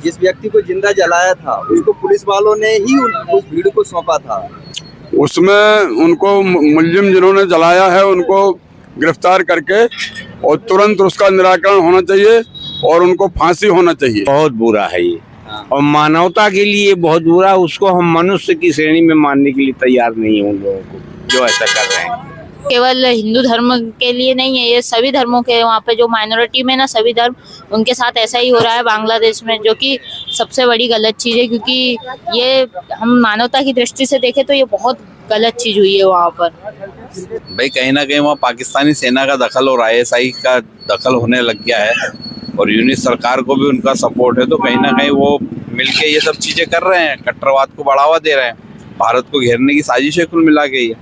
जिस व्यक्ति को जिंदा जलाया था उसको पुलिस वालों ने ही उस भीड़ को सौंपा था। उसमें उनको मुलजिम जिन्होंने जलाया है उनको गिरफ्तार करके और तुरंत उसका निराकरण होना चाहिए और उनको फांसी होना चाहिए। बहुत बुरा है ये और मानवता के लिए बहुत बुरा। उसको हम मनुष्य की श्रेणी में मानने के लिए तैयार नहीं है उन लोगों को जो ऐसा कर रहे हैं। केवल हिंदू धर्म के लिए नहीं है, ये सभी धर्मों के वहाँ पे जो माइनॉरिटी में ना सभी धर्म उनके साथ ऐसा ही हो रहा है बांग्लादेश में, जो कि सबसे बड़ी गलत चीज़ है। क्योंकि ये हम मानवता की दृष्टि से देखें तो ये बहुत गलत चीज़ हुई है वहाँ पर। भाई कहीं ना कहीं वहाँ पाकिस्तानी सेना का दखल और ISI का दखल होने लग गया है और यूनिट सरकार को भी उनका सपोर्ट है, तो कहीं ना कहीं वो मिलके ये सब चीजें कर रहे हैं, कट्टरवाद को बढ़ावा दे रहे हैं, भारत को घेरने की साजिश है कुल मिला के। ये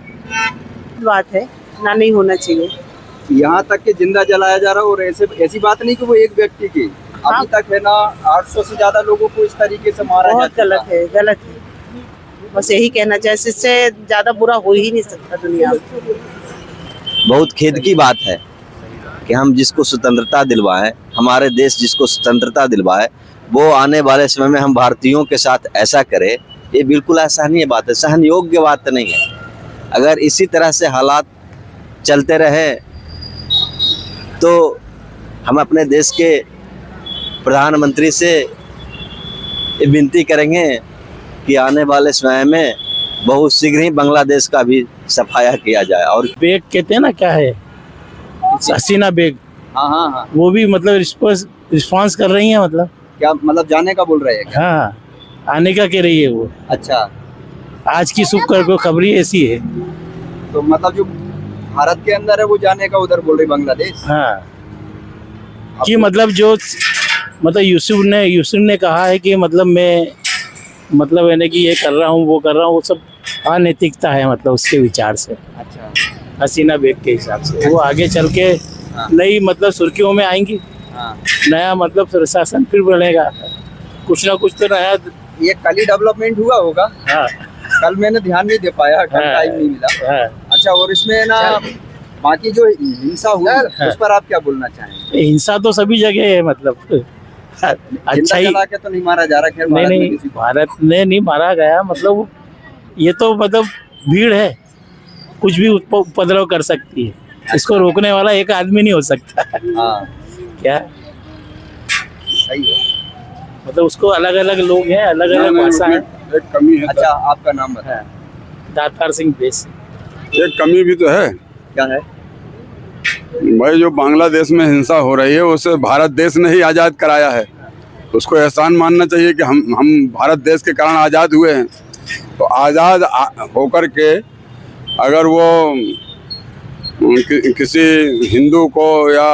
बात है ना, नहीं होना चाहिए। यहाँ तक कि जिंदा जलाया जा रहा है और ऐसी बात नहीं कि वो एक व्यक्ति की, अभी तक है ना 800 से ज्यादा लोगों को इस तरीके से मारा जा चुका। गलत है, गलत है। बस यही कहना चाहिए, इससे ज्यादा बुरा हो ही नहीं सकता दुनिया में। बहुत खेद की बात है कि हम जिसको स्वतंत्रता दिलवाएं, हमारे देश जिसको स्वतंत्रता दिलवाए, वो आने वाले समय में हम भारतीयों के साथ ऐसा करे, ये बिल्कुल असहनीय बात है, सहन योग्य बात नहीं है। अगर इसी तरह से हालात चलते रहे तो हम अपने देश के प्रधानमंत्री से ये विनती करेंगे कि आने वाले समय में बहुत शीघ्र ही बांग्लादेश का भी सफाया किया जाए। और बेग कहते हैं ना, क्या है, हसीना बेग, हाँ, वो भी मतलब रिस्पॉन्स कर रही है। मतलब क्या मतलब जाने का बोल रहे हैं? हाँ, आने का कह रही है वो। अच्छा, आज की शुक्र को खबरी ऐसी है। तो मतलब जो भारत के अंदर है वो जाने का उधर बोल रही बांग्लादेश। हाँ, कि मतलब जो मतलब यूसुफ ने कहा है कि मतलब मैं मतलब है ना कि ये कर रहा हूँ वो कर रहा हूँ, वो सब अनैतिकता है मतलब उसके विचार से। अच्छा, हसीना बेग के हिसाब से वो आगे चल के नई मतलब सुर्खियों में आएंगी। नया मतलब प्रशासन फिर बनेगा, कुछ ना कुछ तो नया। ये कल ही डेवलपमेंट हुआ होगा। हाँ, कल मैंने ध्यान नहीं दे पाया, टाइम नहीं मिला। अच्छा, और इसमें ना बाकी जो हिंसा हुई उस पर आप क्या बोलना चाहेंगे? हिंसा तो सभी जगह है, मतलब अच्छा ही जला के तो नहीं मारा जा रहा। नहीं, भारत में नहीं मारा गया, मतलब ये तो मतलब भीड़ है, कुछ भी उपद्रव कर सकती है। इसको रोकने वाला एक आदमी नहीं हो सकता। क्या सही है, मतलब उसको अलग अलग लोग हैं, अलग अलग भाषा है। एक कमी है। अच्छा, आपका नाम बताएं। दातार सिंह बेस। एक कमी भी तो है। क्या है भाई? जो बांग्लादेश में हिंसा हो रही है उसे भारत देश ने ही आज़ाद कराया है, उसको एहसान मानना चाहिए कि हम भारत देश के कारण आज़ाद हुए हैं। तो आज़ाद होकर के अगर वो किसी हिंदू को या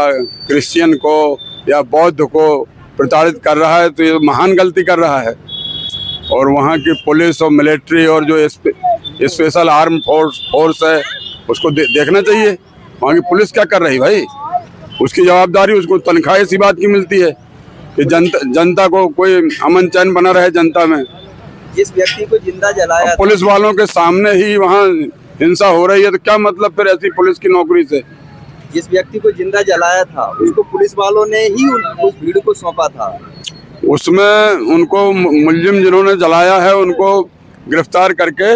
क्रिश्चियन को या बौद्ध को प्रताड़ित कर रहा है तो ये महान गलती कर रहा है। और वहाँ की पुलिस और मिलिट्री और जो स्पेशल आर्म फोर्स है उसको देखना चाहिए। वहाँ की पुलिस क्या कर रही भाई? उसकी जवाबदारी उसको तनख्वाह इसी बात की मिलती है कि जनता को कोई अमन चैन बना रहे जनता में। जिस व्यक्ति को जिंदा जलाया पुलिस वालों के सामने ही वहाँ हिंसा हो रही है तो क्या मतलब फिर ऐसी पुलिस की नौकरी से? जिस व्यक्ति को जिंदा जलाया था उसको पुलिस वालों ने ही उस भीड़ को सौंपा था। उसमें उनको मुलजिम जिन्होंने जलाया है उनको गिरफ्तार करके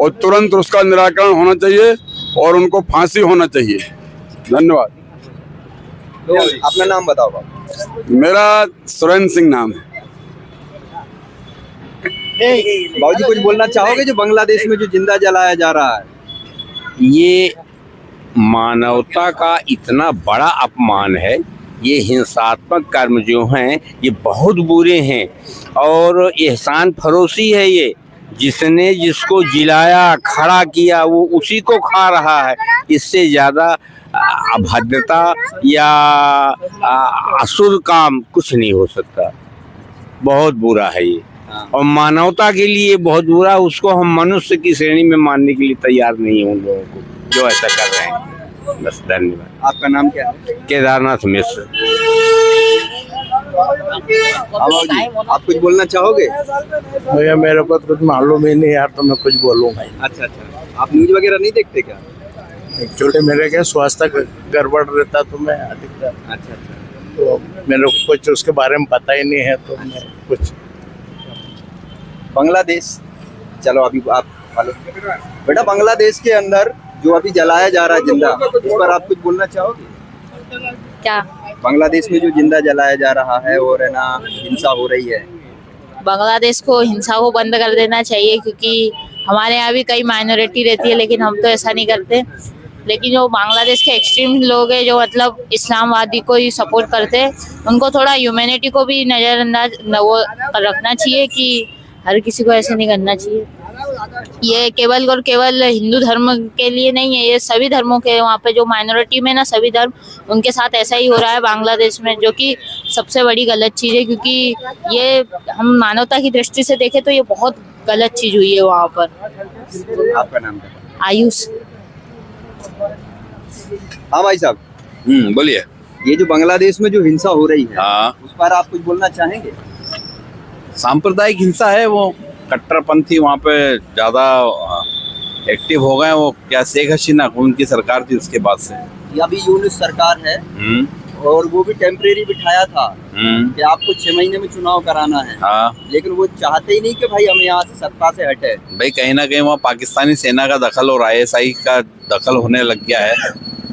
और तुरंत उसका निराकरण होना चाहिए और उनको फांसी होना चाहिए। धन्यवाद। तो अपना नाम बताओ बाबू। मेरा सुरेंद्र सिंह नाम है। बाबूजी कुछ बोलना चाहोगे जो बांग्लादेश में जो जिंदा जलाया जा रहा है? ये मानवता का इतना बड़ा अपमान है। ये हिंसात्मक कर्म जो हैं ये बहुत बुरे हैं और एहसान फरोशी है। ये जिसने जिसको जिलाया खड़ा किया वो उसी को खा रहा है। इससे ज़्यादा अभद्रता या असुर काम कुछ नहीं हो सकता। बहुत बुरा है ये और मानवता के लिए बहुत बुरा। उसको हम मनुष्य की श्रेणी में मानने के लिए तैयार नहीं है उन लोगों को जो ऐसा कर रहे हैं। बस, धन्यवाद। आपका नाम क्या है? केदारनाथ मिश्र। आप कुछ बोलना चाहोगे? भैया मेरे को कुछ मालूम ही नहीं यार, तो मैं कुछ बोलूँगा। अच्छा, आप न्यूज वगैरह नहीं देखते क्या? एक्चुअली मेरे क्या स्वास्थ्य गड़बड़ रहता तो मैं अधिकतर। अच्छा, तो मेरे को कुछ उसके बारे में पता ही नहीं है, तो मैं कुछ बांग्लादेश, चलो अभी आप बेटा, बांग्लादेश के अंदर जो अभी जलाया जा रहा है जिंदा, इस पर आप कुछ बोलना चाहोगे? क्या बांग्लादेश में जो जिंदा जलाया जा रहा है और है ना हिंसा हो रही है, बांग्लादेश को हिंसा को बंद कर देना चाहिए, क्योंकि हमारे यहाँ भी कई माइनॉरिटी रहती है, लेकिन हम तो ऐसा नहीं करते। लेकिन जो बांग्लादेश के एक्सट्रीम लोग हैं, जो मतलब इस्लामवादी को ही सपोर्ट करते हैं, उनको थोड़ा ह्यूमैनिटी को भी नज़रअंदाज वो रखना चाहिए कि हर किसी को ऐसे नहीं करना चाहिए। ये केवल और केवल हिंदू धर्म के लिए नहीं है, ये सभी धर्मों के, वहाँ पे जो माइनॉरिटी में ना सभी धर्म, उनके साथ ऐसा ही हो रहा है बांग्लादेश में, जो कि सबसे बड़ी गलत चीज़ है। क्योंकि ये हम मानवता की दृष्टि से देखें तो ये बहुत गलत चीज़ हुई है वहाँ पर। आपका नाम क्या है? आयुष। हाँ भाई साहब, बोलिए। ये जो बांग्लादेश में जो हिंसा हो रही है, हाँ, उस पर आप कुछ बोलना चाहेंगे? सांप्रदायिक हिंसा है, वो कट्टरपंथी वहाँ पे ज्यादा एक्टिव हो गए। वो क्या शेख हसीना उनकी सरकार थी, उसके बाद से ये अभी यूनिस सरकार है और वो भी टेम्परेरी बिठाया था कि आपको 6 महीने में चुनाव कराना है। हाँ, लेकिन वो चाहते ही नहीं कि भाई हम यहाँ से सत्ता से हटे। भाई कहीं ना कहीं वहाँ पाकिस्तानी सेना का दखल और ISI का दखल होने लग गया है,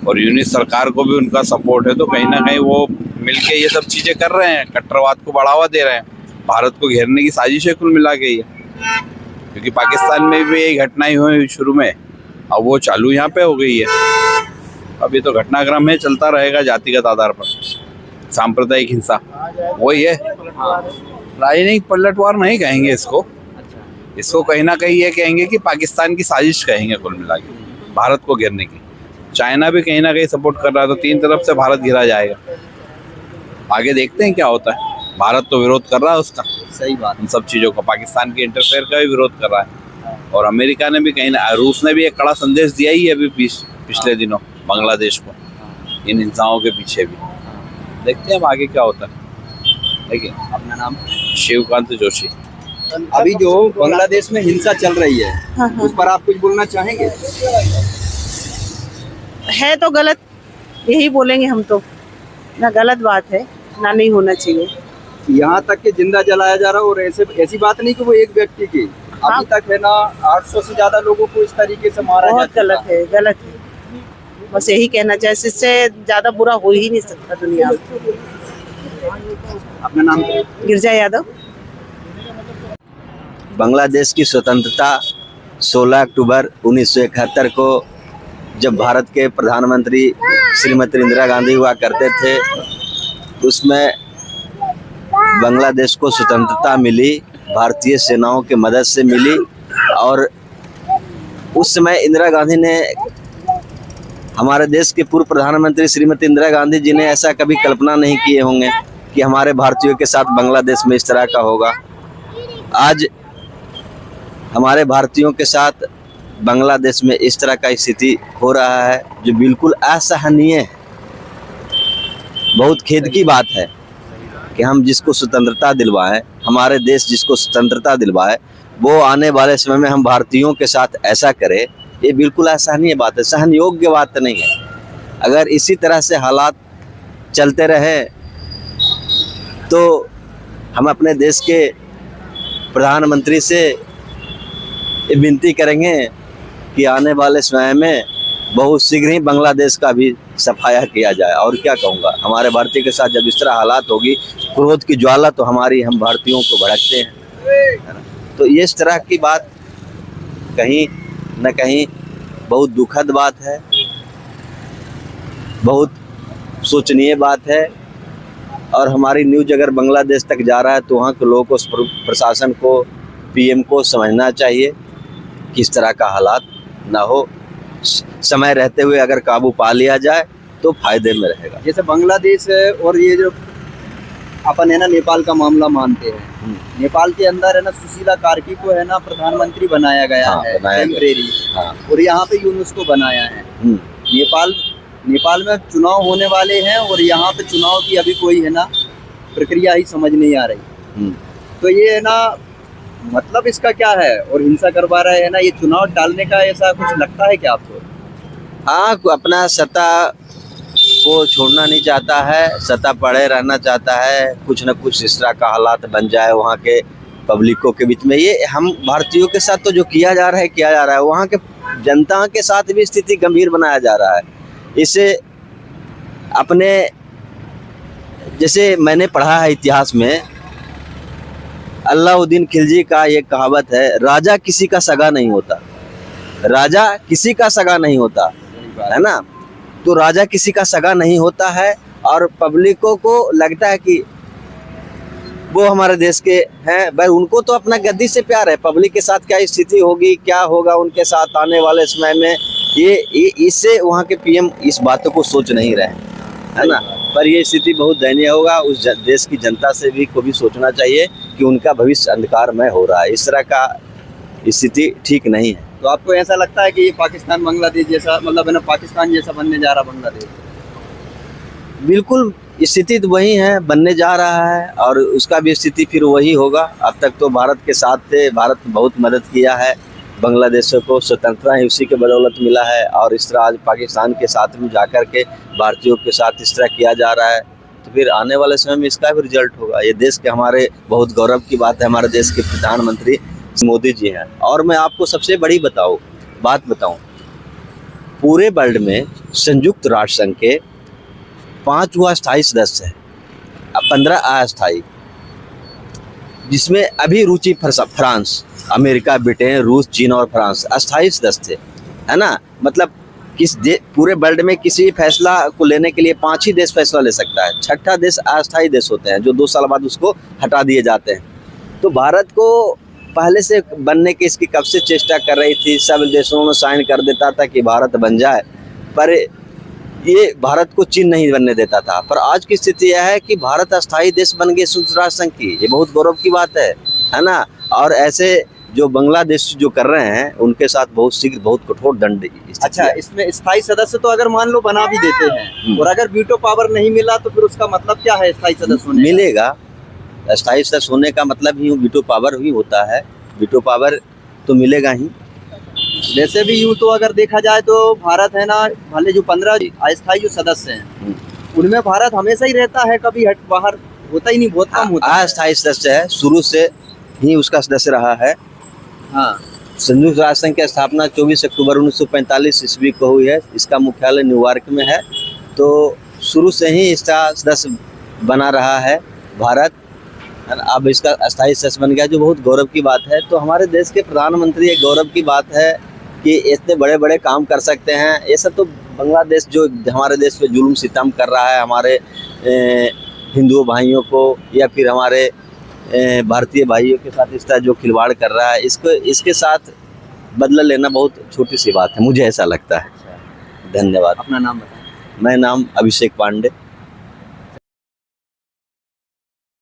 और यूनिस सरकार को भी उनका सपोर्ट है, तो कहीं ना कहीं वो मिलके ये सब चीजें कर रहे हैं, कट्टरवाद को बढ़ावा दे रहे हैं, भारत को घेरने की साजिश है कुल मिला के ये। क्योंकि पाकिस्तान में भी यही घटनाएं हुई शुरू में, अब वो चालू यहाँ पे हो गई है। अभी तो घटनाक्रम है, चलता रहेगा जातिगत आधार पर सांप्रदायिक हिंसा, वही है। राजनीतिक पलटवार नहीं कहेंगे इसको, इसको कहीं ना कहीं ये कहेंगे कि पाकिस्तान की साजिश कहेंगे कुल मिला के, भारत को घेरने की। चाइना भी कहीं ना कहीं सपोर्ट कर रहा है, तो 3 तरफ से भारत घिरा जाएगा। आगे देखते हैं क्या होता है। भारत तो विरोध कर रहा है उसका, सही बात। उन सब चीज़ों का, पाकिस्तान के इंटरफेयर का भी विरोध कर रहा है, और अमेरिका ने भी कहीं ना, रूस ने भी एक कड़ा संदेश दिया ही है अभी पिछले दिनों बांग्लादेश को, इन हिंसाओं के पीछे भी। देखते हैं अब आगे क्या होता है। देखिए, अपना नाम? शिवकांत जोशी। अभी जो बांग्लादेश में हिंसा चल रही है, उस पर आप कुछ बोलना चाहेंगे? है तो गलत, यही बोलेंगे हम तो, ना गलत बात है ना नहीं होना चाहिए। यहाँ तक कि जिंदा जलाया जा रहा है, और ऐसी बात नहीं कि वो एक व्यक्ति की, अभी तक है ना 800 से ज्यादा लोगों को इस तरीके से मारा बहुत गलत है, गलत है। बस यही कहना चाहिए, इससे ज्यादा बुरा हो ही नहीं सकता दुनिया में। अपना नाम क्या है? गिरजा यादव। बांग्लादेश की स्वतंत्रता 16 अक्टूबर 1971 को जब भारत के प्रधानमंत्री श्रीमती इंदिरा गांधी हुआ करते थे, उसमें बांग्लादेश को स्वतंत्रता मिली, भारतीय सेनाओं की मदद से मिली। और उस समय इंदिरा गांधी ने, हमारे देश के पूर्व प्रधानमंत्री श्रीमती इंदिरा गांधी जी ने ऐसा कभी कल्पना नहीं किए होंगे कि हमारे भारतीयों के साथ बांग्लादेश में इस तरह का होगा। आज हमारे भारतीयों के साथ बांग्लादेश में इस तरह का स्थिति हो रहा है जो बिल्कुल असहनीय है। बहुत खेद की बात है कि हम जिसको स्वतंत्रता दिलवाएं, हमारे देश जिसको स्वतंत्रता दिलवाए, वो आने वाले समय में हम भारतीयों के साथ ऐसा करे, ये बिल्कुल असहनीय बात है, सहन योग्य बात नहीं है। अगर इसी तरह से हालात चलते रहे तो हम अपने देश के प्रधानमंत्री से ये विनती करेंगे कि आने वाले समय में बहुत शीघ्र ही बांग्लादेश का भी सफाया किया जाए। और क्या कहूँगा, हमारे भारतीय के साथ जब इस तरह हालात होगी, क्रोध की ज्वाला तो हमारी, हम भारतीयों को भड़कते हैं, तो ये इस तरह की बात कहीं न कहीं बहुत दुखद बात है, बहुत सोचनीय बात है। और हमारी न्यूज अगर बांग्लादेश तक जा रहा है तो वहाँ के लोगों को, प्रशासन को, PM को समझना चाहिए कि इस तरह का हालात ना हो। समय रहते हुए अगर काबू पा लिया जाए तो फायदे में रहेगा। जैसे बांग्लादेश है, और ये जो अपन है ना नेपाल का मामला मानते हैं, नेपाल के अंदर है ना सुशीला कार्की को है ना प्रधानमंत्री बनाया गया है टेम्परेरी, और यहाँ पे यूनुस को बनाया है। नेपाल में चुनाव होने वाले हैं, और यहाँ पे चुनाव की अभी कोई है ना प्रक्रिया ही समझ नहीं आ रही। तो ये है ना, मतलब इसका क्या है? और हिंसा करवा रहे हैं ना, ये चुनाव टालने का ऐसा कुछ लगता है क्या आपको? हाँ, अपना सत्ता को छोड़ना नहीं चाहता है, सत्ता पड़े रहना चाहता है, कुछ न कुछ इस तरह का हालात बन जाए वहाँ के पब्लिकों के बीच में। ये हम भारतीयों के साथ तो जो किया जा रहा है, वहाँ के जनता के साथ भी स्थिति गंभीर बनाया जा रहा है। इसे अपने, जैसे मैंने पढ़ा है इतिहास में, अलाउद्दीन खिलजी का ये कहावत है, राजा किसी का सगा नहीं होता, राजा किसी का सगा नहीं होता, है ना। तो राजा किसी का सगा नहीं होता है और पब्लिकों को लगता है कि वो हमारे देश के हैं, भाई उनको तो अपना गद्दी से प्यार है। पब्लिक के साथ क्या स्थिति होगी, क्या होगा उनके साथ आने वाले समय में, ये इससे वहाँ के पीएम इस बातों को सोच नहीं रहे, है ना। पर ये स्थिति बहुत दयनीय होगा। उस देश की जनता से भी को भी सोचना चाहिए कि उनका भविष्य अंधकारमय हो रहा है। इस तरह का स्थिति ठीक नहीं है। तो आपको ऐसा लगता है कि ये पाकिस्तान बांग्लादेश जैसा, मतलब है ना, पाकिस्तान जैसा बनने जा रहा बांग्लादेश? बिल्कुल स्थिति तो वही है, बनने जा रहा है और उसका भी स्थिति फिर वही होगा। अब तक तो भारत के साथ थे, भारत बहुत मदद किया है बांग्लादेश को, स्वतंत्रता ही उसी के बदौलत मिला है। और इस तरह आज पाकिस्तान के साथ में जाकर के भारतीयों के साथ इस तरह किया जा रहा है, तो फिर आने वाले समय में इसका भी रिजल्ट होगा। ये देश के हमारे बहुत गौरव की बात है, हमारे देश के प्रधानमंत्री मोदी जी हैं। और मैं आपको सबसे बड़ी बात बताऊं, पूरे वर्ल्ड में संयुक्त राष्ट्र संघ के 5 अस्थायी सदस्य हैं, 15 अस्थायी, जिसमें अभी रुचि फ्रांस, अमेरिका, ब्रिटेन, रूस, चीन और फ्रांस अस्थायी सदस्य थे, है ना। मतलब पूरे वर्ल्ड में किसी फैसला को लेने के लिए 5 ही देश फैसला ले सकता है, 6ठा देश अस्थायी देश होते हैं जो 2 साल बाद उसको हटा दिए जाते हैं। तो भारत को पहले से बनने की इसकी कब से चेष्टा कर रही थी, सब देशों में साइन कर देता था कि भारत बन जाए, पर ये भारत को चीन नहीं बनने देता था। पर आज की स्थिति यह है कि भारत अस्थायी देश बन गए संयुक्त राष्ट्र संघ की, ये बहुत गौरव की बात है ना। और ऐसे जो बांग्लादेश जो कर रहे हैं उनके साथ बहुत शीघ्र बहुत कठोर दंड। अच्छा, इसमें स्थायी सदस्य तो अगर मान लो बना भी देते हैं और अगर वीटो पावर नहीं मिला तो फिर उसका मतलब क्या है? स्थायी सदस्य होने मिलेगा, स्थायी सदस्य होने का मतलब ही वीटो पावर ही होता है, वीटो पावर तो मिलेगा ही। वैसे भी यूँ तो अगर देखा जाए तो भारत है ना, भले जो 15 अस्थायी जो सदस्य हैं उनमें भारत हमेशा ही रहता है, कभी हट बाहर होता ही नहीं, बहुत कम होता है। अस्थायी सदस्य है, शुरू से ही उसका सदस्य रहा है। हाँ, संयुक्त राष्ट्र संघ की स्थापना 24 अक्टूबर 1945 ईस्वी को हुई है। इसका मुख्यालय न्यूयॉर्क में है। तो शुरू से ही इसका सदस्य बना रहा है भारत, अब इसका अस्थायी सदस्य बन गया, जो बहुत गौरव की बात है। तो हमारे देश के प्रधानमंत्री, एक गौरव की बात है कि इतने बड़े बड़े काम कर सकते हैं। ये सब तो बांग्लादेश जो हमारे देश पे जुल्म सितम कर रहा है, हमारे हिंदू भाइयों को या फिर हमारे भारतीय भाइयों के साथ इस तरह जो खिलवाड़ कर रहा है, इसके साथ बदला लेना बहुत छोटी सी बात है, मुझे ऐसा लगता है। धन्यवाद। अपना नाम बताएं। मैं नाम अभिषेक पांडे।